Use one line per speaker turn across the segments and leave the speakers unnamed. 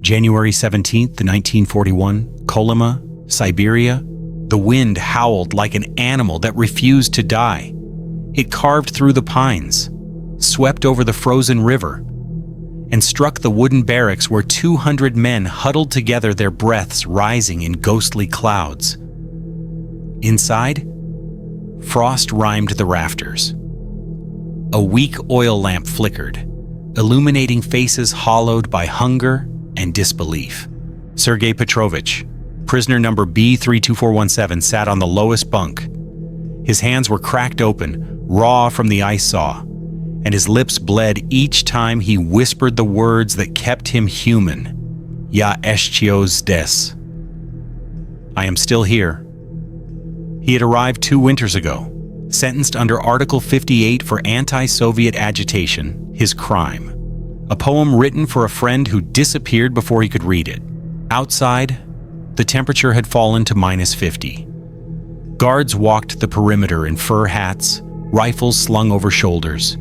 January 17th, 1941, Kolyma, Siberia. The wind howled like an animal that refused to die. It carved through the pines, swept over the frozen river, and struck the wooden barracks where 200 men huddled together, their breaths rising in ghostly clouds. Inside, frost rimed the rafters. A weak oil lamp flickered, illuminating faces hollowed by hunger and disbelief. Sergei Petrovich, prisoner number B32417, sat on the lowest bunk. His hands were cracked open, raw from the ice saw, and his lips bled each time he whispered the words that kept him human. Ya eshchios des. I am still here. He had arrived 2 winters ago, sentenced under Article 58 for anti-Soviet agitation, his crime. A poem written for a friend who disappeared before he could read it. Outside, the temperature had fallen to -50. Guards walked the perimeter in fur hats, rifles slung over shoulders.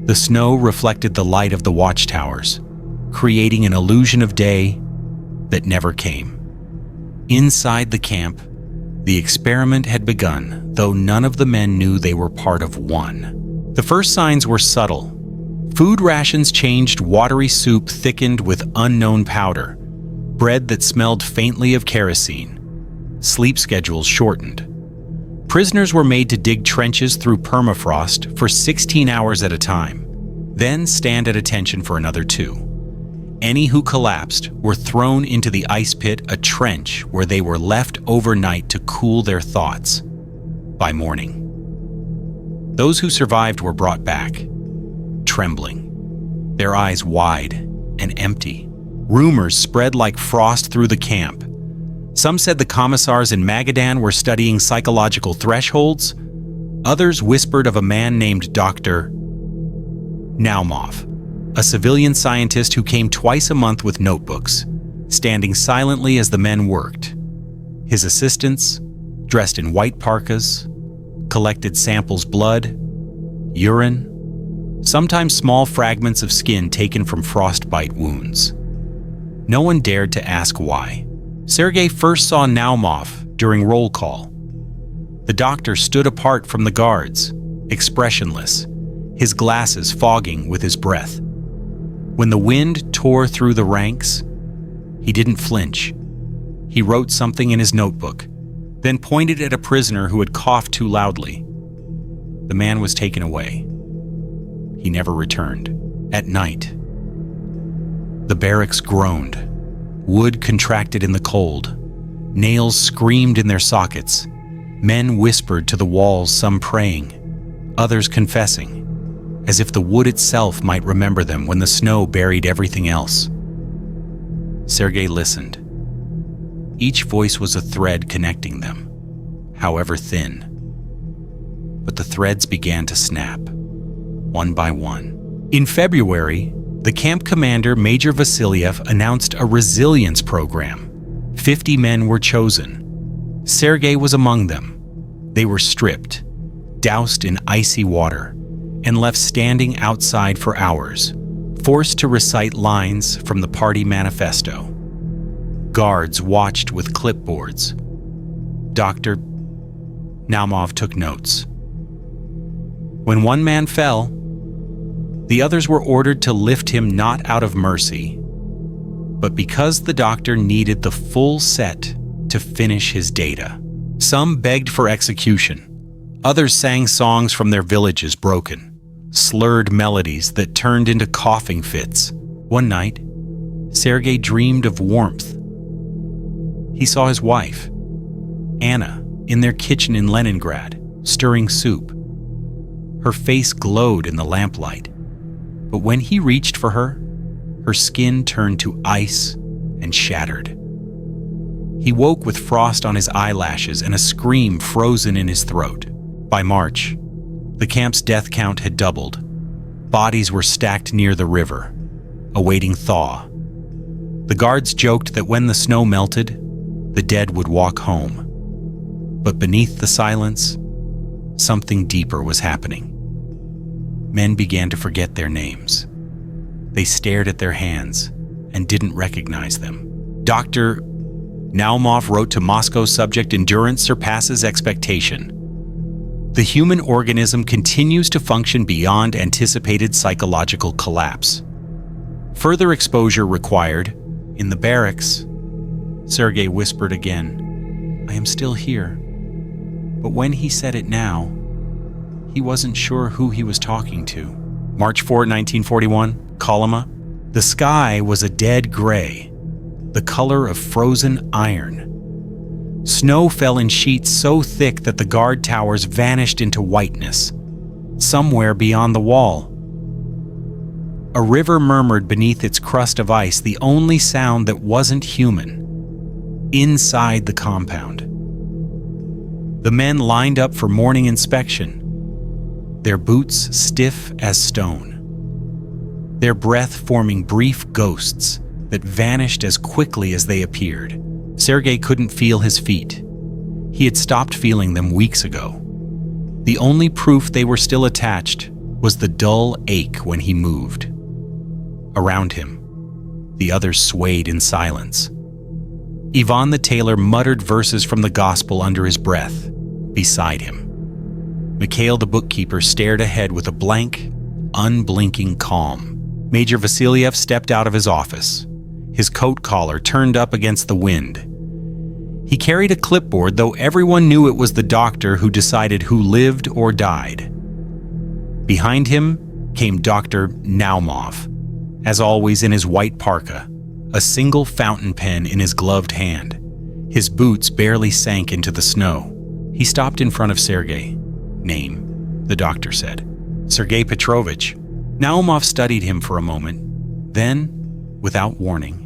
The snow reflected the light of the watchtowers, creating an illusion of day that never came. Inside the camp, the experiment had begun, though none of the men knew they were part of one. The first signs were subtle. Food rations changed, watery soup thickened with unknown powder, bread that smelled faintly of kerosene. Sleep schedules shortened. Prisoners were made to dig trenches through permafrost for 16 hours at a time, then stand at attention for another 2. Any who collapsed were thrown into the ice pit, a trench where they were left overnight to cool their thoughts. By morning, those who survived were brought back, trembling, their eyes wide and empty. Rumors spread like frost through the camp. Some said the commissars in Magadan were studying psychological thresholds. Others whispered of a man named Dr. Naumov, a civilian scientist who came twice a month with notebooks, standing silently as the men worked. His assistants, dressed in white parkas, collected samples: blood, urine, sometimes small fragments of skin taken from frostbite wounds. No one dared to ask why. Sergei first saw Naumov during roll call. The doctor stood apart from the guards, expressionless, his glasses fogging with his breath. When the wind tore through the ranks, he didn't flinch. He wrote something in his notebook, then pointed at a prisoner who had coughed too loudly. The man was taken away. He never returned. At night, the barracks groaned. Wood contracted in the cold. Nails screamed in their sockets. Men whispered to the walls, some praying, others confessing, as if the wood itself might remember them when the snow buried everything else. Sergei listened. Each voice was a thread connecting them, however thin. But the threads began to snap, one by one. In February, the camp commander, Major Vasilyev, announced a resilience program. 50 men were chosen. Sergei was among them. They were stripped, doused in icy water, and left standing outside for hours, forced to recite lines from the party manifesto. Guards watched with clipboards. Dr. Naumov took notes. When one man fell, the others were ordered to lift him not out of mercy, but because the doctor needed the full set to finish his data. Some begged for execution. Others sang songs from their villages, broken, slurred melodies that turned into coughing fits. One night, Sergei dreamed of warmth. He saw his wife, Anna, in their kitchen in Leningrad, stirring soup. Her face glowed in the lamplight. But when he reached for her, her skin turned to ice and shattered. He woke with frost on his eyelashes and a scream frozen in his throat. By March, the camp's death count had doubled. Bodies were stacked near the river, awaiting thaw. The guards joked that when the snow melted, the dead would walk home. But beneath the silence, something deeper was happening. Men began to forget their names. They stared at their hands and didn't recognize them. Dr. Naumov wrote to Moscow subject, "Endurance surpasses expectation. The human organism continues to function beyond anticipated psychological collapse. Further exposure required. In the barracks," Sergei whispered again, "I am still here." But when he said it now, he wasn't sure who he was talking to. March 4, 1941, Kolyma. The sky was a dead gray, the color of frozen iron. Snow fell in sheets so thick that the guard towers vanished into whiteness, somewhere beyond the wall. A river murmured beneath its crust of ice, the only sound that wasn't human, inside the compound. The men lined up for morning inspection, their boots stiff as stone, their breath forming brief ghosts that vanished as quickly as they appeared. Sergei couldn't feel his feet. He had stopped feeling them weeks ago. The only proof they were still attached was the dull ache when he moved. Around him, the others swayed in silence. Ivan the tailor muttered verses from the gospel under his breath. Beside him, Mikhail the bookkeeper stared ahead with a blank, unblinking calm. Major Vasiliev stepped out of his office, his coat collar turned up against the wind. He carried a clipboard, though everyone knew it was the doctor who decided who lived or died. Behind him came Dr. Naumov, as always in his white parka, a single fountain pen in his gloved hand. His boots barely sank into the snow. He stopped in front of Sergei. "Name," the doctor said. "Sergei Petrovich." Naumov studied him for a moment. Then, without warning,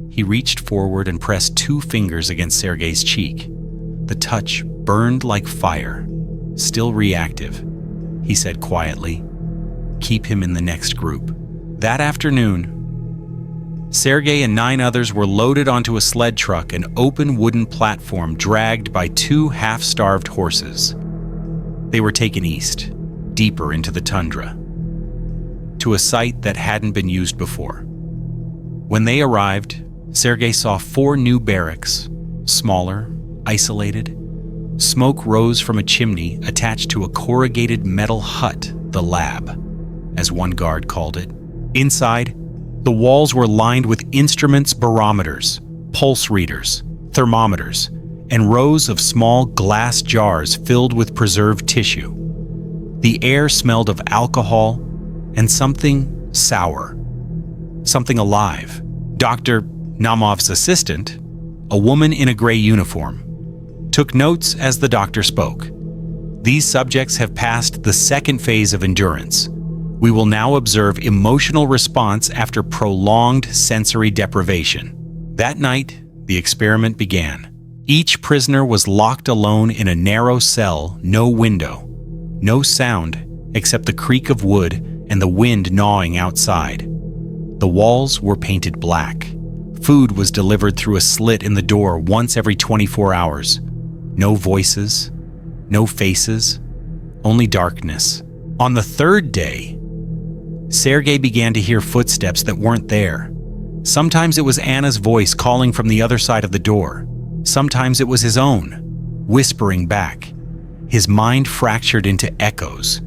he reached forward and pressed 2 fingers against Sergei's cheek. The touch burned like fire. "Still reactive," he said quietly. "Keep him in the next group." That afternoon, Sergei and 9 others were loaded onto a sled truck, an open wooden platform dragged by 2 half-starved horses. They were taken east, deeper into the tundra, to a site that hadn't been used before. When they arrived, Sergei saw 4 new barracks, smaller, isolated. Smoke rose from a chimney attached to a corrugated metal hut, the lab, as one guard called it. Inside, the walls were lined with instruments, barometers, pulse readers, thermometers, and rows of small glass jars filled with preserved tissue. The air smelled of alcohol and something sour, something alive. Dr. Naumov's assistant, a woman in a gray uniform, took notes as the doctor spoke. "These subjects have passed the second phase of endurance. We will now observe emotional response after prolonged sensory deprivation." That night, the experiment began. Each prisoner was locked alone in a narrow cell, no window, no sound except the creak of wood and the wind gnawing outside. The walls were painted black. Food was delivered through a slit in the door once every 24 hours. No voices, no faces, only darkness. On the 3rd day, Sergei began to hear footsteps that weren't there. Sometimes it was Anna's voice calling from the other side of the door. Sometimes it was his own, whispering back. His mind fractured into echoes.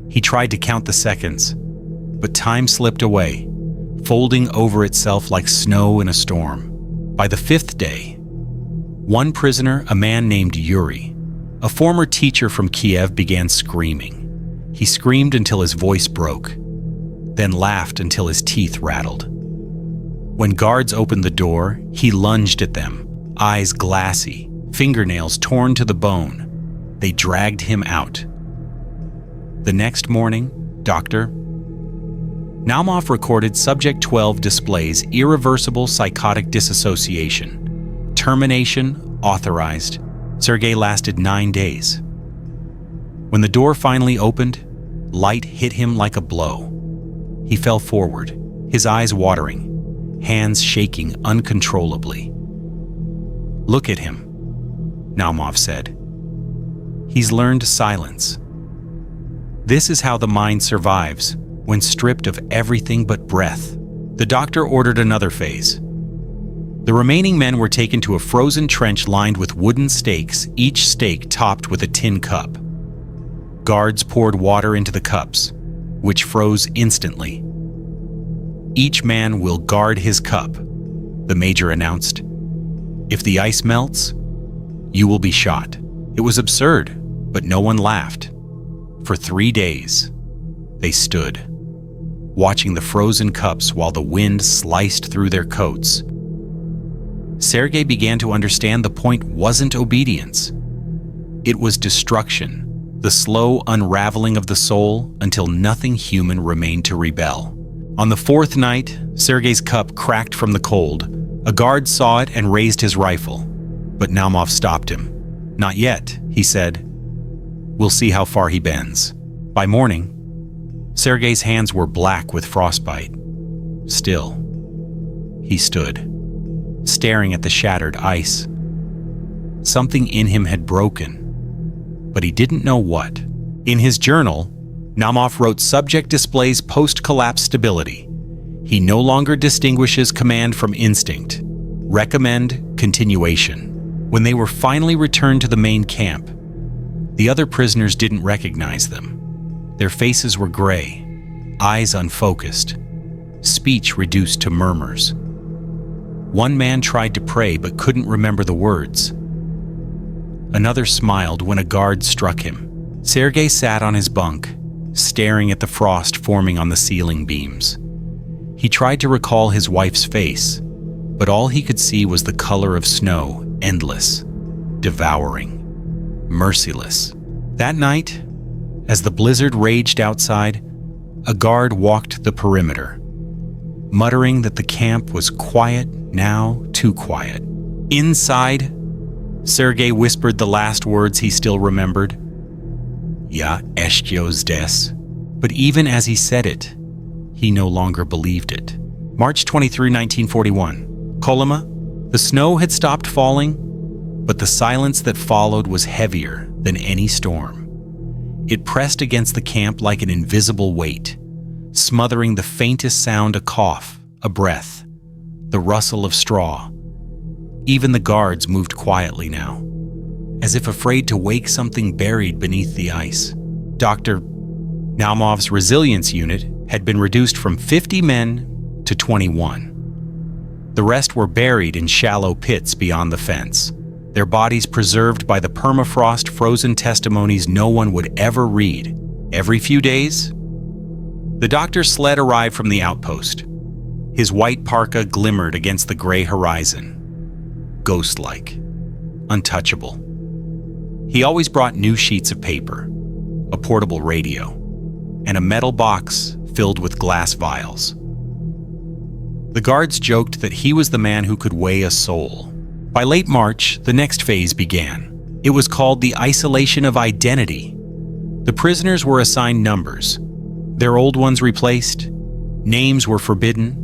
He tried to count the seconds, but time slipped away, folding over itself like snow in a storm. By the 5th day, one prisoner, a man named Yuri, a former teacher from Kiev, began screaming. He screamed until his voice broke, then laughed until his teeth rattled. When guards opened the door, he lunged at them, eyes glassy, fingernails torn to the bone. They dragged him out. The next morning, Dr. Naumov recorded Subject 12 displays irreversible psychotic dissociation. Termination authorized. Sergei lasted 9 days. When the door finally opened, light hit him like a blow. He fell forward, his eyes watering, hands shaking uncontrollably. "Look at him," Naumov said. "He's learned silence. This is how the mind survives when stripped of everything but breath." The doctor ordered another phase. The remaining men were taken to a frozen trench lined with wooden stakes, each stake topped with a tin cup. Guards poured water into the cups, which froze instantly. "Each man will guard his cup," the major announced. "If the ice melts, you will be shot." It was absurd, but no one laughed. For 3 days, they stood, watching the frozen cups while the wind sliced through their coats. Sergei began to understand the point wasn't obedience. It was destruction, the slow unraveling of the soul until nothing human remained to rebel. On the 4th night, Sergei's cup cracked from the cold. A guard saw it and raised his rifle, but Naumov stopped him. "Not yet," he said. "We'll see how far he bends." By morning, Sergei's hands were black with frostbite. Still, he stood, staring at the shattered ice. Something in him had broken, but he didn't know what. In his journal, Naumov wrote subject displays post-collapse stability. He no longer distinguishes command from instinct. Recommend continuation. When they were finally returned to the main camp, the other prisoners didn't recognize them. Their faces were gray, eyes unfocused, speech reduced to murmurs. One man tried to pray but couldn't remember the words. Another smiled when a guard struck him. Sergei sat on his bunk, staring at the frost forming on the ceiling beams. He tried to recall his wife's face, but all he could see was the color of snow, endless, devouring, merciless. That night, as the blizzard raged outside, a guard walked the perimeter, muttering that the camp was quiet, now too quiet. Inside, Sergei whispered the last words he still remembered. "Ja eshcho zdes." But even as he said it, he no longer believed it. March 23, 1941. Kolyma. The snow had stopped falling, but the silence that followed was heavier than any storm. It pressed against the camp like an invisible weight, smothering the faintest sound, a cough, a breath, the rustle of straw. Even the guards moved quietly now, as if afraid to wake something buried beneath the ice. Dr. Naumov's resilience unit had been reduced from 50 men to 21. The rest were buried in shallow pits beyond the fence, their bodies preserved by the permafrost frozen testimonies no one would ever read. Every few days, the doctor's sled arrived from the outpost. His white parka glimmered against the gray horizon, ghost-like, untouchable. He always brought new sheets of paper, a portable radio, and a metal box filled with glass vials. The guards joked that he was the man who could weigh a soul. By late March, the next phase began. It was called the isolation of identity. The prisoners were assigned numbers, their old ones replaced, names were forbidden.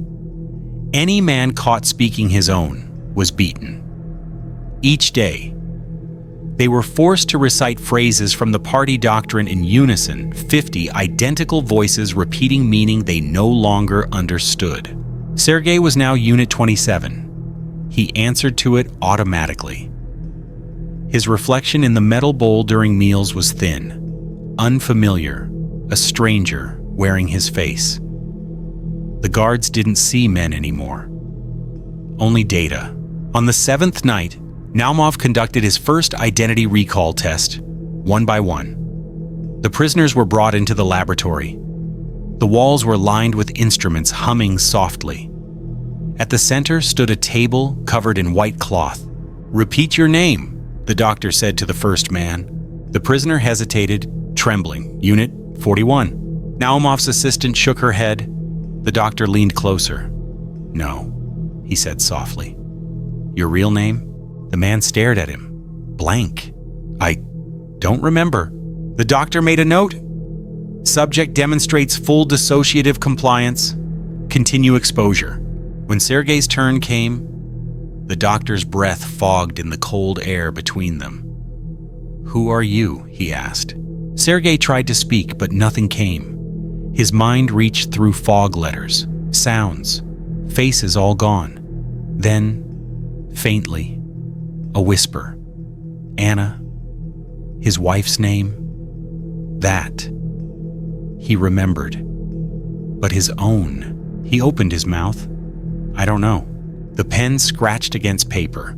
Any man caught speaking his own was beaten. Each day, they were forced to recite phrases from the party doctrine in unison, 50 identical voices repeating meaning they no longer understood. Sergei was now Unit 27. He answered to it automatically. His reflection in the metal bowl during meals was thin, unfamiliar, a stranger wearing his face. The guards didn't see men anymore, only data. On the 7th night, Naumov conducted his first identity recall test, one by one. The prisoners were brought into the laboratory. The walls were lined with instruments humming softly. At the center stood a table covered in white cloth. "Repeat your name," the doctor said to the first man. The prisoner hesitated, trembling. "Unit 41. Naumov's assistant shook her head. The doctor leaned closer. "No," he said softly. "Your real name?" The man stared at him, blank. "I don't remember." The doctor made a note. "Subject demonstrates full dissociative compliance. Continue exposure." When Sergei's turn came, the doctor's breath fogged in the cold air between them. "Who are you?" he asked. Sergei tried to speak, but nothing came. His mind reached through fog letters, sounds, faces all gone. Then, faintly, a whisper. Anna, his wife's name. That. He remembered. But his own. He opened his mouth. I don't know. The pen scratched against paper.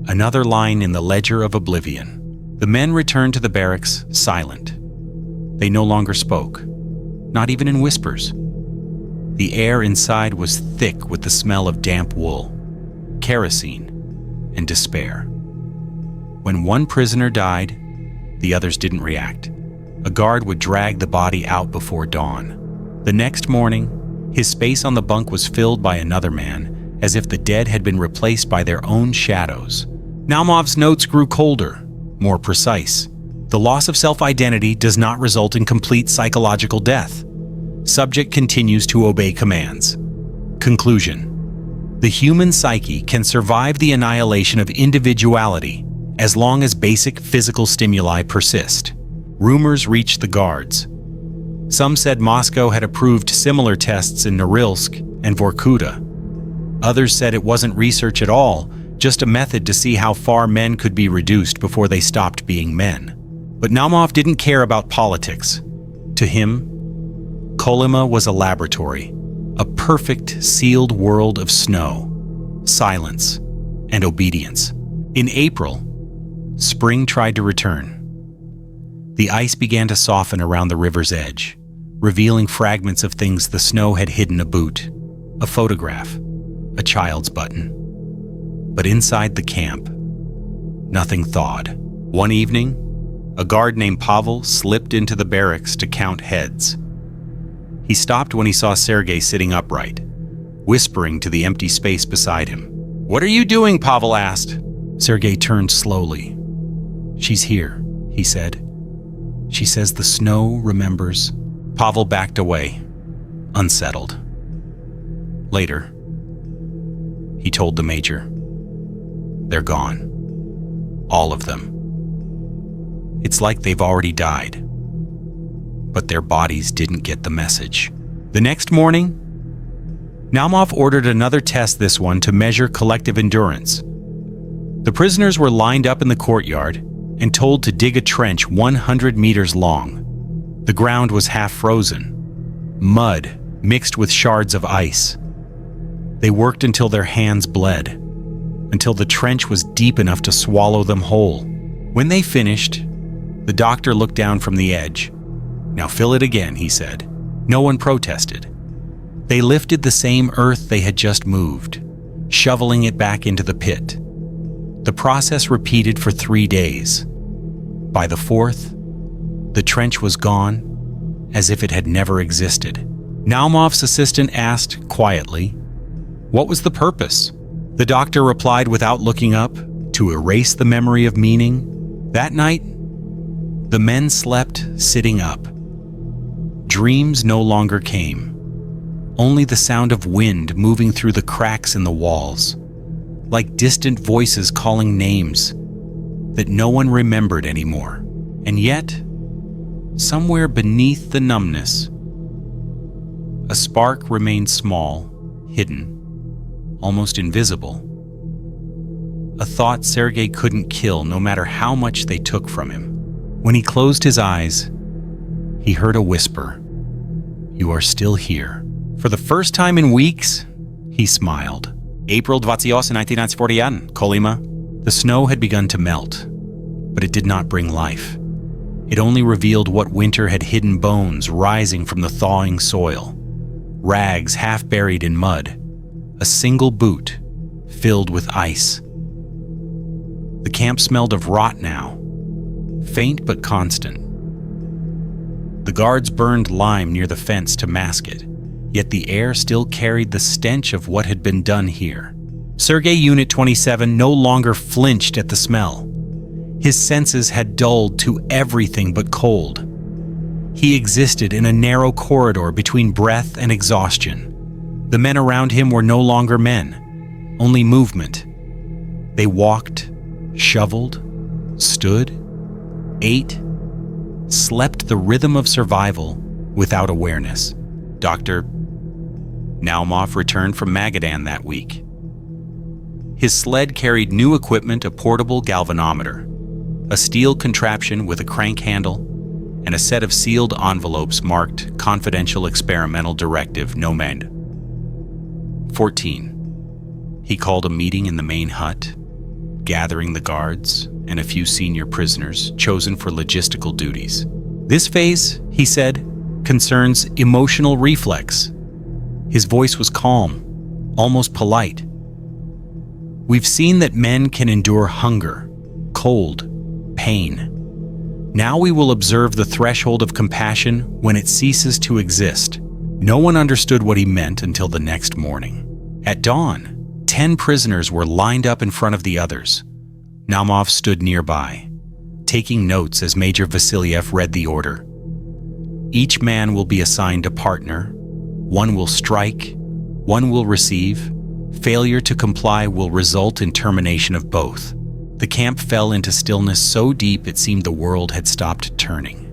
Another line in the ledger of oblivion. The men returned to the barracks, silent. They no longer spoke, not even in whispers. The air inside was thick with the smell of damp wool, kerosene, and despair. When one prisoner died, the others didn't react. A guard would drag the body out before dawn. The next morning, his space on the bunk was filled by another man, as if the dead had been replaced by their own shadows. Naumov's notes grew colder, more precise. The loss of self-identity does not result in complete psychological death. Subject continues to obey commands. Conclusion. The human psyche can survive the annihilation of individuality as long as basic physical stimuli persist. Rumors reached the guards. Some said Moscow had approved similar tests in Norilsk and Vorkuta. Others said it wasn't research at all, just a method to see how far men could be reduced before they stopped being men. But Naumov didn't care about politics. To him, Kolyma was a laboratory, a perfect sealed world of snow, silence, and obedience. In April, spring tried to return. The ice began to soften around the river's edge, revealing fragments of things the snow had hidden: a boot, a photograph, a child's button. But inside the camp, nothing thawed. One evening, a guard named Pavel slipped into the barracks to count heads. He stopped when he saw Sergei sitting upright, whispering to the empty space beside him. "What are you doing?" Pavel asked. Sergei turned slowly. "She's here," he said. "She says the snow remembers." Pavel backed away, unsettled. Later, he told the major, "They're gone. All of them. It's like they've already died. But their bodies didn't get the message." The next morning, Naumov ordered another test, this one to measure collective endurance. The prisoners were lined up in the courtyard and told to dig a trench 100 meters long. The ground was half frozen, mud mixed with shards of ice. They worked until their hands bled, until the trench was deep enough to swallow them whole. When they finished, the doctor looked down from the edge. "Now fill it again," he said. No one protested. They lifted the same earth they had just moved, shoveling it back into the pit. The process repeated for 3 days. By the 4th, the trench was gone, as if it had never existed. Naumov's assistant asked quietly, "What was the purpose?" The doctor replied without looking up, "To erase the memory of meaning." That night, the men slept sitting up. Dreams no longer came, only the sound of wind moving through the cracks in the walls, like distant voices calling names that no one remembered anymore. And yet, somewhere beneath the numbness, a spark remained small, hidden, almost invisible. A thought Sergei couldn't kill no matter how much they took from him. When he closed his eyes, he heard a whisper, "You are still here." For the first time in weeks, he smiled. April 28, 1941, Kolyma. The snow had begun to melt, but it did not bring life. It only revealed what winter had hidden: bones rising from the thawing soil, rags half buried in mud, a single boot filled with ice. The camp smelled of rot now, faint but constant. The guards burned lime near the fence to mask it, yet the air still carried the stench of what had been done here. Sergei Unit 27 no longer flinched at the smell. His senses had dulled to everything but cold. He existed in a narrow corridor between breath and exhaustion. The men around him were no longer men, only movement. They walked, shoveled, stood, ate, slept the rhythm of survival without awareness. "Doctor, Naumov returned from Magadan that week. His sled carried new equipment, a portable galvanometer, a steel contraption with a crank handle, and a set of sealed envelopes marked Confidential Experimental Directive Nomad 14. He called a meeting in the main hut, gathering the guards and a few senior prisoners chosen for logistical duties. This phase, he said, concerns emotional reflex. His voice was calm, almost polite. We've seen that men can endure hunger, cold, pain. Now we will observe the threshold of compassion when it ceases to exist. No one understood what he meant until the next morning. At dawn, 10 prisoners were lined up in front of the others. Naumov stood nearby, taking notes as Major Vasiliev read the order. Each man will be assigned a partner. One will strike, one will receive. Failure to comply will result in termination of both. The camp fell into stillness so deep it seemed the world had stopped turning.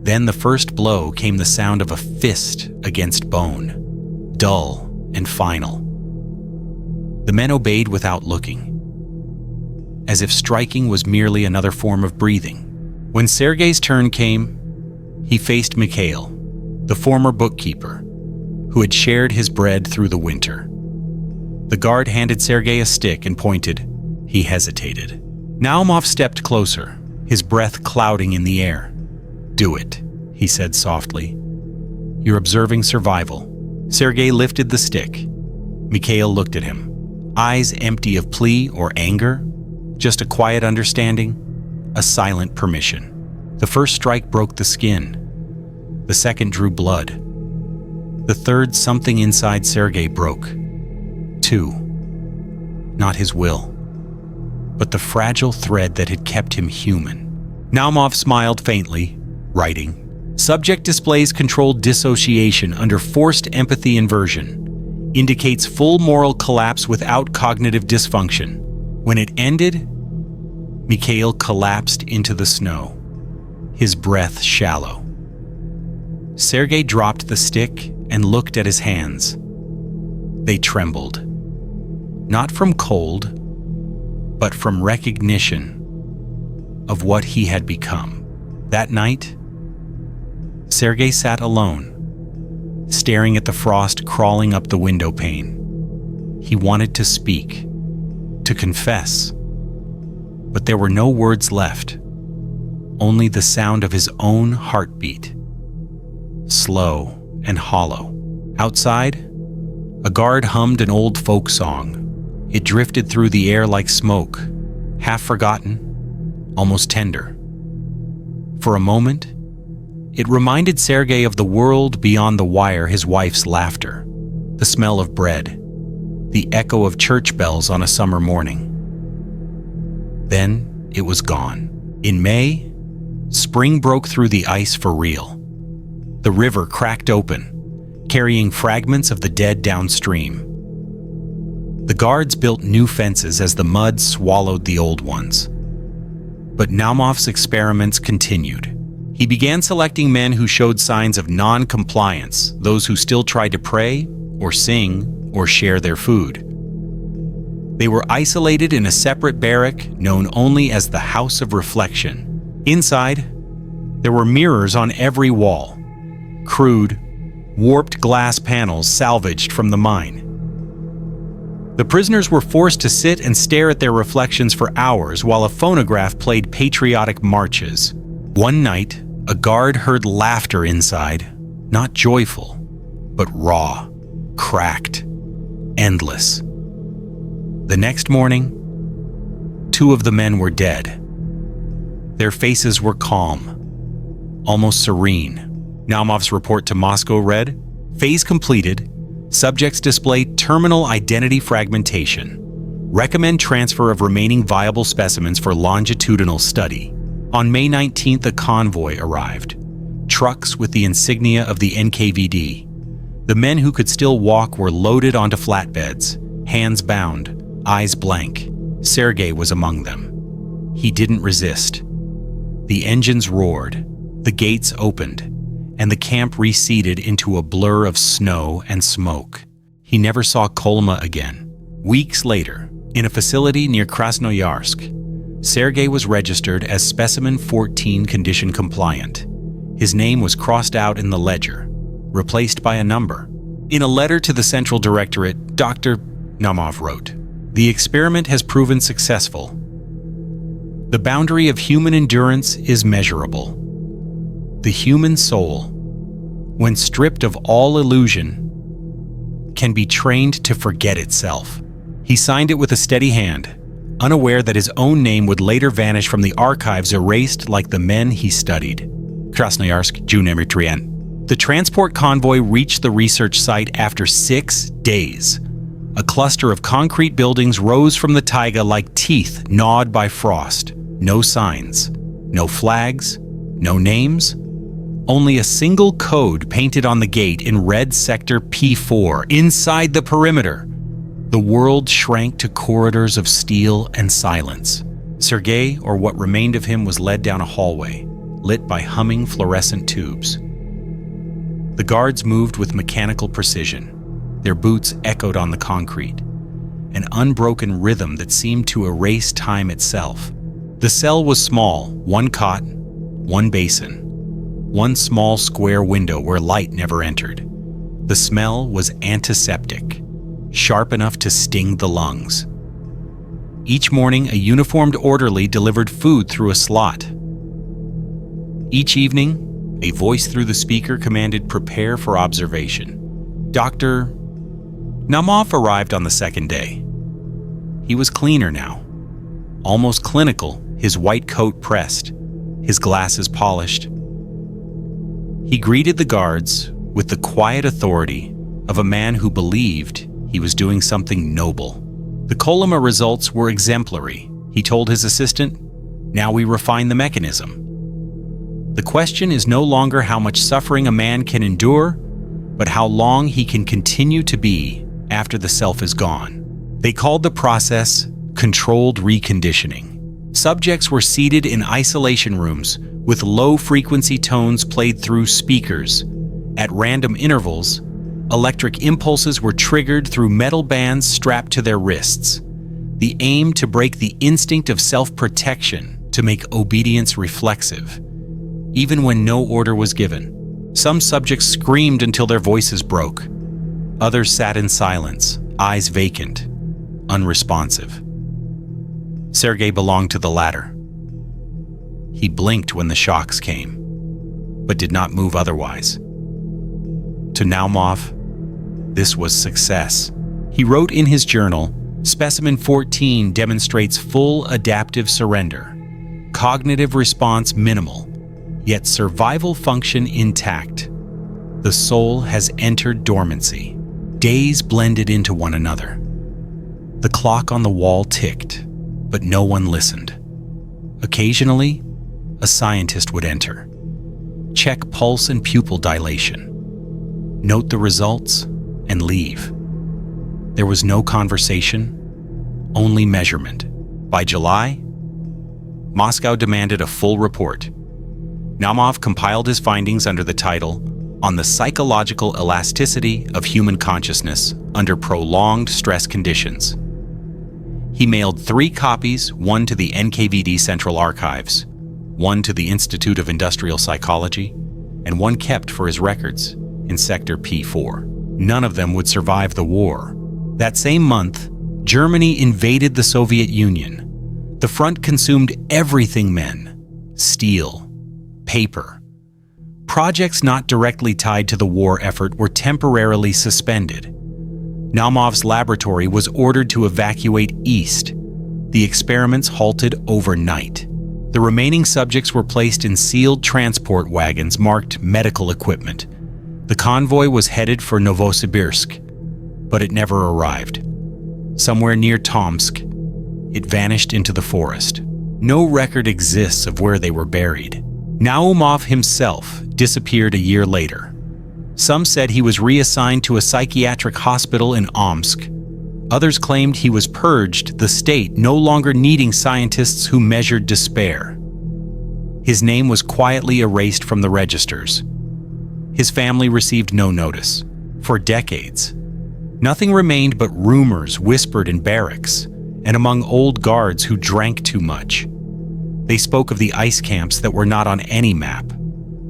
Then the first blow came the sound of a fist against bone, dull and final. The men obeyed without looking, as if striking was merely another form of breathing. When Sergei's turn came, he faced Mikhail, the former bookkeeper, who had shared his bread through the winter. The guard handed Sergei a stick and pointed. He hesitated. Naumov stepped closer, his breath clouding in the air. "Do it," he said softly. "You're observing survival." Sergei lifted the stick. Mikhail looked at him, eyes empty of plea or anger, just a quiet understanding, a silent permission. The first strike broke the skin. The second drew blood. The third, something inside Sergei broke. Too. Not his will, but the fragile thread that had kept him human. Naumov smiled faintly, writing, "Subject displays controlled dissociation under forced empathy inversion. Indicates full moral collapse without cognitive dysfunction." When it ended, Mikhail collapsed into the snow, his breath shallow. Sergei dropped the stick and looked at his hands. They trembled. Not from cold, but from recognition of what he had become. That night, Sergei sat alone, staring at the frost crawling up the window pane. He wanted to speak, to confess, but there were no words left, only the sound of his own heartbeat, slow and hollow. Outside, a guard hummed an old folk song. It drifted through the air like smoke, half forgotten, almost tender. For a moment, it reminded Sergei of the world beyond the wire, his wife's laughter, the smell of bread, the echo of church bells on a summer morning. Then it was gone. In May, spring broke through the ice for real. The river cracked open, carrying fragments of the dead downstream. The guards built new fences as the mud swallowed the old ones. But Naumov's experiments continued. He began selecting men who showed signs of non-compliance, those who still tried to pray, or sing, or share their food. They were isolated in a separate barrack known only as the House of Reflection. Inside, there were mirrors on every wall, crude, warped glass panels salvaged from the mine. The prisoners were forced to sit and stare at their reflections for hours while a phonograph played patriotic marches. One night, a guard heard laughter inside, not joyful, but raw, cracked, endless. The next morning, 2 of the men were dead. Their faces were calm, almost serene. Naumov's report to Moscow read, "Phase completed. Subjects display terminal identity fragmentation. Recommend transfer of remaining viable specimens for longitudinal study." On May 19th, a convoy arrived. Trucks with the insignia of the NKVD. The men who could still walk were loaded onto flatbeds, hands bound, eyes blank. Sergei was among them. He didn't resist. The engines roared, the gates opened, and the camp receded into a blur of snow and smoke. He never saw Kolyma again. Weeks later, in a facility near Krasnoyarsk, Sergei was registered as Specimen 14 condition compliant. His name was crossed out in the ledger, replaced by a number. In a letter to the Central Directorate, Dr. Naumov wrote, "The experiment has proven successful. The boundary of human endurance is measurable. The human soul, when stripped of all illusion, can be trained to forget itself." He signed it with a steady hand, unaware that his own name would later vanish from the archives, erased like the men he studied. Krasnoyarsk, June 3. The transport convoy reached the research site after 6 days. A cluster of concrete buildings rose from the taiga like teeth gnawed by frost. No signs, no flags, no names. Only a single code painted on the gate in red sector P4 inside the perimeter. The world shrank to corridors of steel and silence. Sergei, or what remained of him, was led down a hallway, lit by humming fluorescent tubes. The guards moved with mechanical precision. Their boots echoed on the concrete, an unbroken rhythm that seemed to erase time itself. The cell was small, one cot, one basin, one small square window where light never entered. The smell was antiseptic, sharp enough to sting the lungs. Each morning, a uniformed orderly delivered food through a slot. Each evening, a voice through the speaker commanded, "Prepare for observation." Dr. Naumov arrived on the second day. He was cleaner now, almost clinical, his white coat pressed, his glasses polished. He greeted the guards with the quiet authority of a man who believed he was doing something noble. The Kolyma results were exemplary. He told his assistant, "Now we refine the mechanism. The question is no longer how much suffering a man can endure, but how long he can continue to be after the self is gone." They called the process controlled reconditioning. Subjects were seated in isolation rooms with low-frequency tones played through speakers. At random intervals, electric impulses were triggered through metal bands strapped to their wrists. The aim to break the instinct of self-protection, to make obedience reflexive, even when no order was given. Some subjects screamed until their voices broke. Others sat in silence, eyes vacant, unresponsive. Sergei belonged to the latter. He blinked when the shocks came, but did not move otherwise. To Naumov, this was success. He wrote in his journal, "Specimen 14 demonstrates full adaptive surrender. Cognitive response minimal, yet survival function intact. The soul has entered dormancy." Days blended into one another. The clock on the wall ticked, but no one listened. Occasionally, a scientist would enter, check pulse and pupil dilation, note the results, and leave. There was no conversation, only measurement. By July, Moscow demanded a full report. Naumov compiled his findings under the title "On the Psychological Elasticity of Human Consciousness Under Prolonged Stress Conditions." He mailed 3 copies, one to the NKVD Central Archives, one to the Institute of Industrial Psychology, and one kept for his records in Sector P4. None of them would survive the war. That same month, Germany invaded the Soviet Union. The front consumed everything men: steel, paper. Projects not directly tied to the war effort were temporarily suspended. Naumov's laboratory was ordered to evacuate east. The experiments halted overnight. The remaining subjects were placed in sealed transport wagons marked medical equipment. The convoy was headed for Novosibirsk, but it never arrived. Somewhere near Tomsk, it vanished into the forest. No record exists of where they were buried. Naumov himself disappeared a year later. Some said he was reassigned to a psychiatric hospital in Omsk. Others claimed he was purged, the state no longer needing scientists who measured despair. His name was quietly erased from the registers. His family received no notice. For decades, nothing remained but rumors whispered in barracks and among old guards who drank too much. They spoke of the ice camps that were not on any map,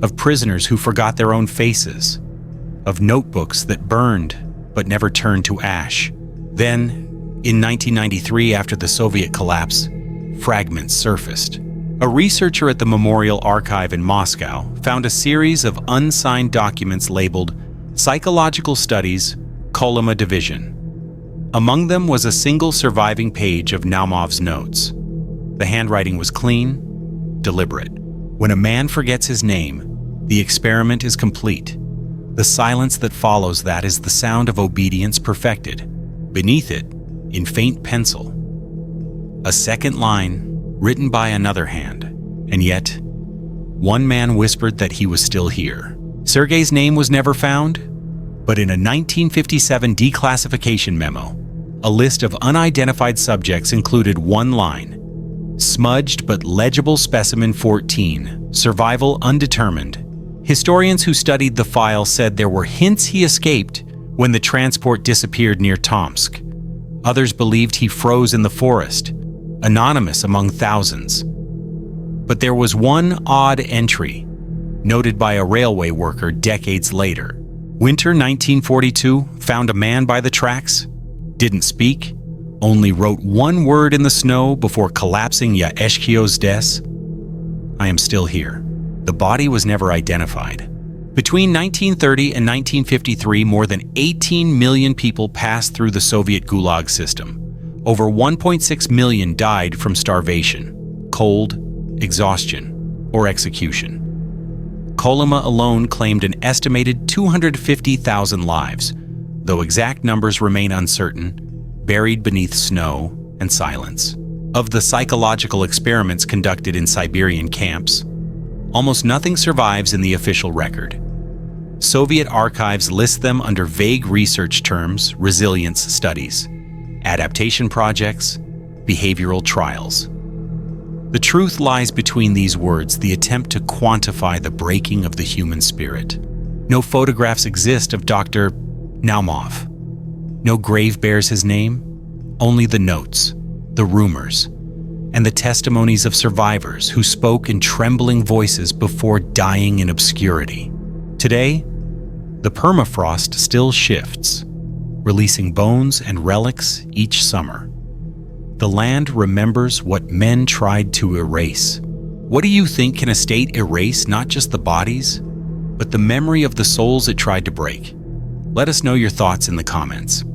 of prisoners who forgot their own faces, of notebooks that burned but never turned to ash. Then, in 1993, after the Soviet collapse, fragments surfaced. A researcher at the Memorial Archive in Moscow found a series of unsigned documents labeled Psychological Studies, Kolyma Division. Among them was a single surviving page of Naumov's notes. The handwriting was clean, deliberate. When a man forgets his name, the experiment is complete. The silence that follows that is the sound of obedience perfected. Beneath it, in faint pencil, a second line written by another hand. And yet, one man whispered that he was still here. Sergei's name was never found, but in a 1957 declassification memo, a list of unidentified subjects included one line: smudged but legible specimen 14, survival undetermined. Historians who studied the file said there were hints he escaped when the transport disappeared near Tomsk. Others believed he froze in the forest, anonymous among thousands. But there was one odd entry, noted by a railway worker decades later. Winter 1942 found a man by the tracks, didn't speak, only wrote one word in the snow before collapsing Yaeshkio's desk: "I am still here." The body was never identified. Between 1930 and 1953, more than 18 million people passed through the Soviet Gulag system. Over 1.6 million died from starvation, cold, exhaustion, or execution. Kolyma alone claimed an estimated 250,000 lives, though exact numbers remain uncertain, buried beneath snow and silence. Of the psychological experiments conducted in Siberian camps, almost nothing survives in the official record. Soviet archives list them under vague research terms: resilience studies, adaptation projects, behavioral trials. The truth lies between these words, the attempt to quantify the breaking of the human spirit. No photographs exist of Dr. Naumov. No grave bears his name, only the notes, the rumors, and the testimonies of survivors who spoke in trembling voices before dying in obscurity. Today, the permafrost still shifts, releasing bones and relics each summer. The land remembers what men tried to erase. What do you think? Can a state erase not just the bodies, but the memory of the souls it tried to break? Let us know your thoughts in the comments.